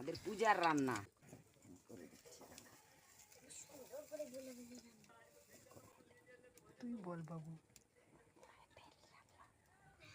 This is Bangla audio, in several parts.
আমাদের পূজার রান্না করে দিচ্ছি। তুই বল বাবু,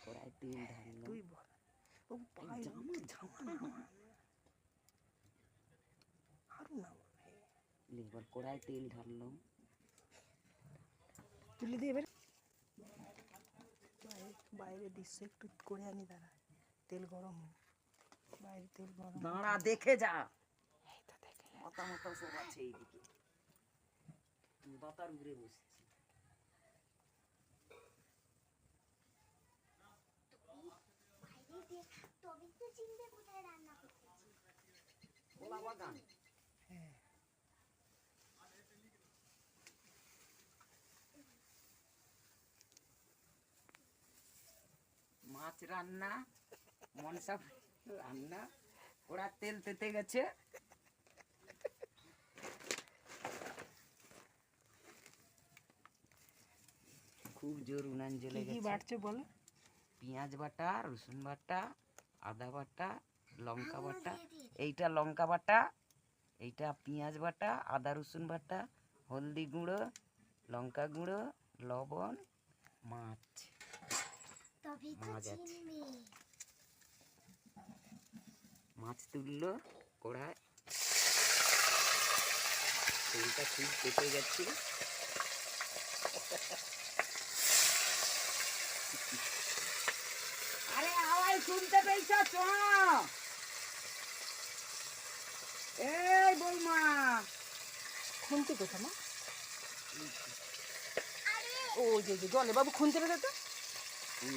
কড়াই তেল ঢাললো। তুই বল এবার কড়াই তেল ঢাললো। তুলে দিয়ে এবার বাইরে দৃশ্য একটু করে আনি, দাঁড়া তেল গরম, বাইরে তেল গরম। দাঁড়া দেখে যা, এই তো দেখে মাথা মাথা সব আছে এইদিকে, বাতার উপরে বসছি। কলা বাগান। হ্যাঁ, মাছ রান্না, মনসা রান্না, ওরা তেল তেতে গেছে। খুব জোর উনান জ্বলে কি গেছে। বাড়ছে বলো? পেঁয়াজ বাটা, রসুন বাটা, আদা বাটা, লঙ্কা বাটা। এইটা লঙ্কা বাটা, এইটা পেঁয়াজ বাটা, আদা রসুন বাটা, হলদি গুঁড়ো, লঙ্কা গুঁড়ো, লবণ, মাছ। মাছ আছে, মাছ তুললো কড়ায়, তেলটা খুব পেটে গেছে। আরে আওয়াজ শুনতে পেয়েছ? এই বৌমা, খুনতে কোথা মা? ও যে জলে বাবু খুনতে রে তো,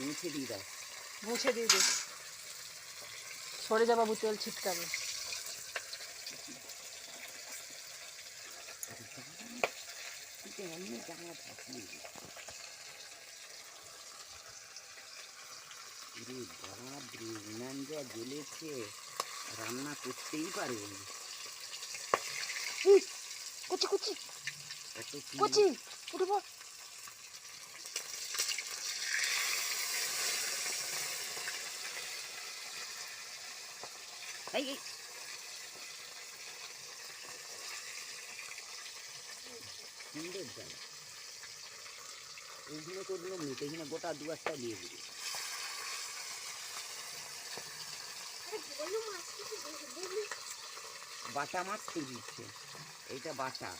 মুছে দিয়ে দাও। মুছে দিয়ে দে, সরে যা বাবু, তেল ছিটকাবে। এমনি জামা ফাটিয়ে বাবারে, উনান যা জ্বলেছে, রান্না করতেই পারবো না। কুচি কুচি কত কুচি, উঠে পড়। এই এই, সুন্দর জায়গা। ওইগুলো করলো মুখে, এখানে গোটা দু একটা দিয়ে দিবি। বাটা মাছ তো দিচ্ছে, এইটা বাটা।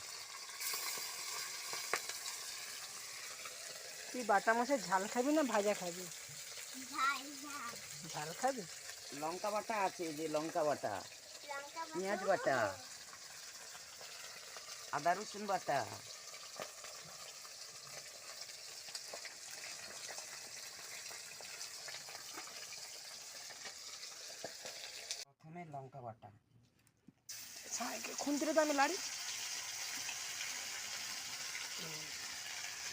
তুই বাটা মাছের ঝাল খাবি না ভাজা খাবি? ঝাল খাবি। লঙ্কা বাটা আছে, যে লঙ্কা বাটা, পেঁয়াজ বাটা, আদা রসুন বাটা। প্রথমে লঙ্কা বাটা, খুনতে রে তো আমি লাড়ি।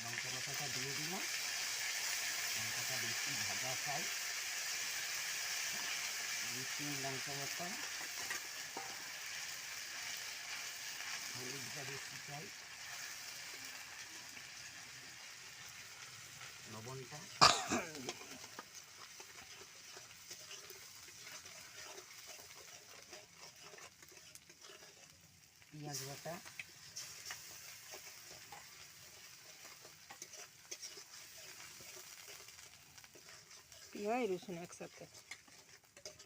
লঙ্কা বাটাটা দিয়ে দিলাম। লঙ্কাটা বেশি ভাজা চাই, রসুন লঙ্কা বাটা, হলুদটা বেশি চাই, লবণটা, পেঁয়াজ বাটা, পেঁয়াজ রসুন একসাথে,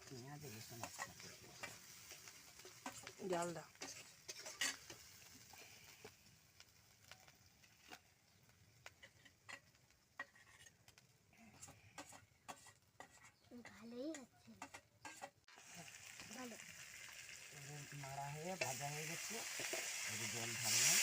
পেঁয়াজ রসুন একসাথে জাল দা। ভালোই হচ্ছে, ভালো নাড়া হয়ে ভাজা হয়ে গেছে। জল ঢাললাম।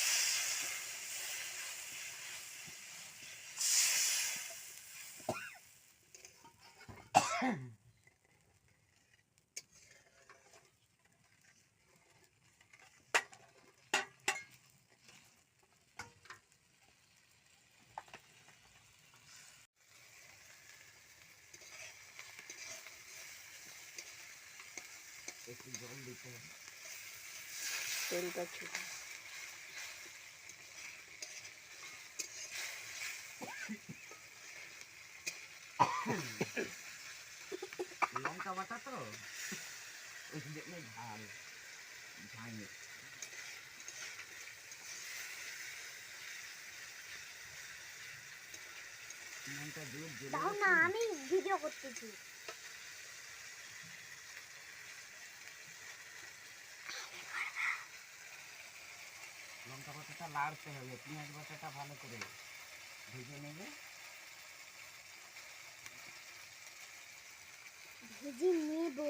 একটু জল দিতে হবে। তেলটা ছিল লঙ্কা বাটা তো ওই জন্য ঝাল ঝাঁঝ। উনুনটা জোর জ্বলে দাও না, গেছে। আমি ভিডিও করতেছি। লঙ্কা বাটাটা লাড়তে হবে, পেঁয়াজ বাটাটা ভালো করে ভেজে নেবে। ভেজে নেব।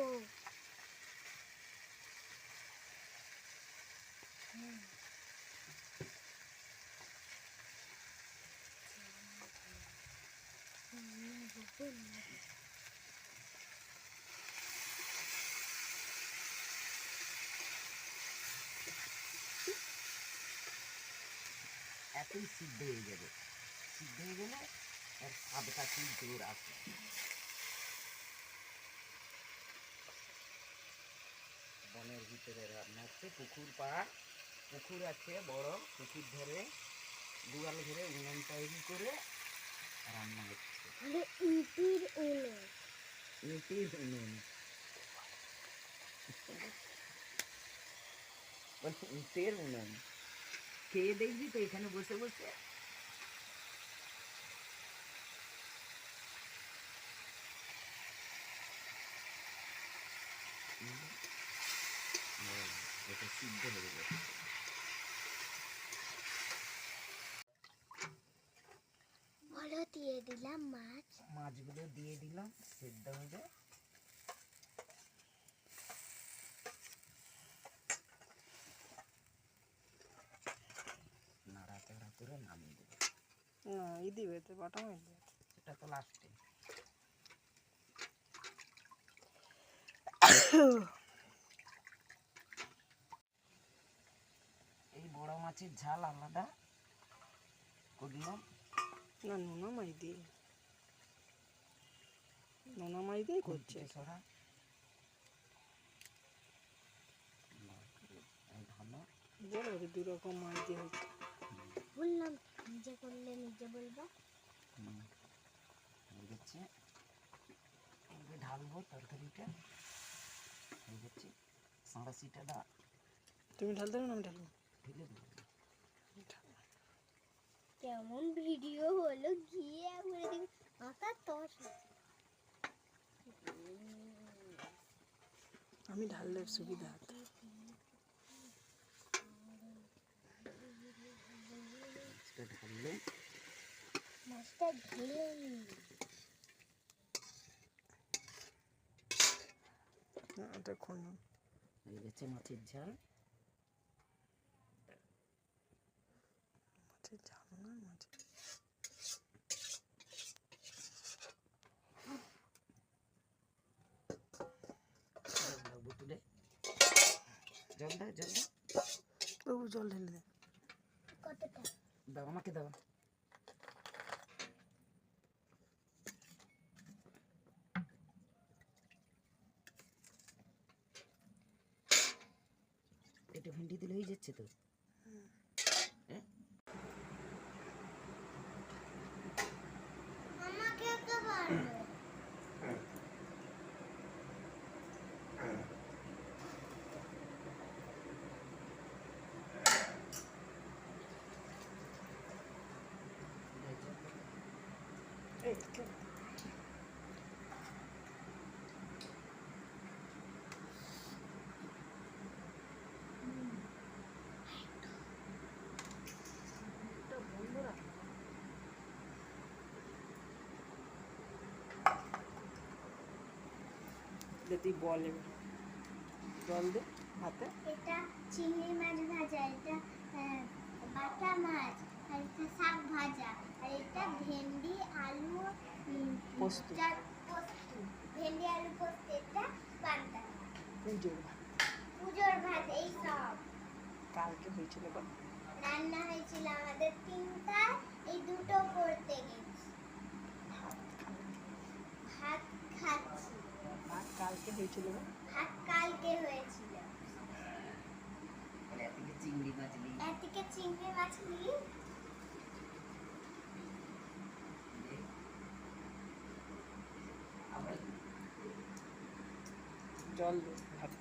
এতই সিদ্ধ হয়ে যাবে, সিদ্ধ হয়ে গেলে এর স্বাদটা খুব জোর আসে। বনের ভিতরে রান্না হচ্ছে, পুকুর পাড়, পুকুর আছে বড়, পুকুর ধরে দুয়াল ধরে উনুন তৈরি করে রান্না হচ্ছে। মানে ইটির উনুন। ইটের উনুন, বলছে ইটের উনুন। খেয়ে দেখবি তো এখানে বসে বসে। এটা সিদ্ধ হয়ে গেছে। বলো, দিয়ে দিলাম মাছ। মাছগুলো দিয়ে দিলাম, সেদ্ধ হবে। নাড়াচাড়া করে নামিয়ে দেবো। না ই দিবে তো, বাটা মাছ দিবে। সেটা তো লাস্টে। এই বড় মাছের ঝাল আলাদা করলাম। না নোনা মাছ দিয়ে, নোনা মাছ দিয়ে করছে। সরা ভালো। বলো যে দু রকম মাছ দিয়ে হচ্ছে। বললাম নিজে করলে নিজে বলবা। হয়ে গেছে, এইভাবে ঢালবো তরকারিটা। হয়ে গেছে, সাঁড়াশিটা তুমি ঢালতে হবে না আমি ঢালবো? ঢেলে দেবো। কেমন ভিডিও হলো, গিয়ে একবারে দেখি আঁকা তস। আমি ঢাললে সুবিধা হতো। মাছটা ঢাললে মাছটা ঢেলে নিই। না এটা খুন হয়ে গেছে মাছের ঝাল। মাছের ঝাল না মাছ। বোতলে জল দাও, জল দাও। তবু জল ঢেলে দে। কতটা? দাও, আমাকে দাও। এটা ভেন্ডি দিলে হয়ে যাচ্ছে তো। হ্যাঁ, আমাকে একটা বাড়বে। এই কে দে তুই বল এবার। জল দে হাতে। এটা চিংড়ি মাছ ভাজা, এটা বাটা মাছ, আর এটা শাক ভাজা, আর এটা ভেন্ডি আলু পোস্ত। পোস্ত। ভেন্ডি আলু পোস্ত, এটা পান্তা। পুজোর ভাত পুজোর ভাত। এই সব কালকে হয়েছিল বা রান্না হয়েছিল আমাদের তিনটা, এই দুটো করতে গেছি। ভাত খাচ্ছি। ভাত কালকে হয়েছিল বা ভাত কালকে হয়েছিল। এদিকে চিংড়ি মাছ নিই। এদিকে চিংড়ি মাছ নিই। আবার জল দে ভাত।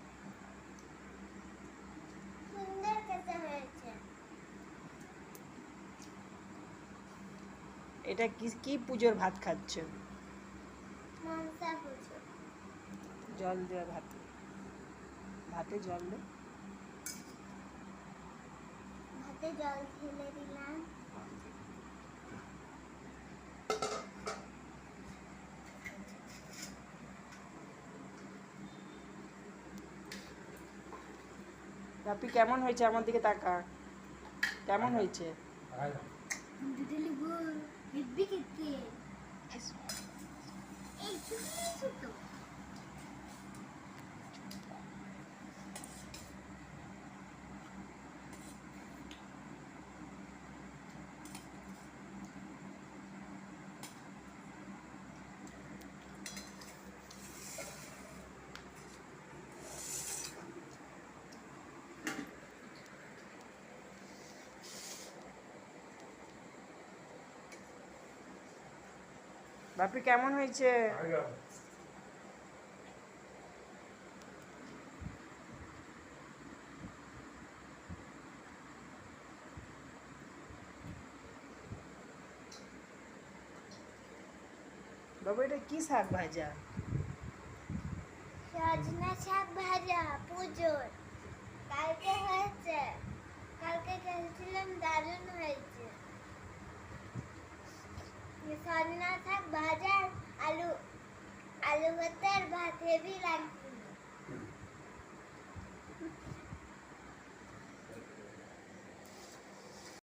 এটা কি কি পুজোর ভাত খাচ্ছ? মনসা পুজো। জল দেওয়া ভাতে, ভাতে জল দে। ভাতে জল ঢেলে দিলাম। বাপি কেমন হয়েছে? আমার দিকে তাকা, কেমন হয়েছে? দুধলি বল হেব্বি খেতে। এই চুপি তো। বাপি কেমন হয়েছে? বাবা এটা কি শাক ভাজা? সজনা শাক ভাজা পুজোর কালকে হয়েছে। কালকে খেয়েছিলাম, দারুণ হয়েছে। সজনা শাক ভাজা, আলু আলু ভর্তার ভাত হেভি লাগছে।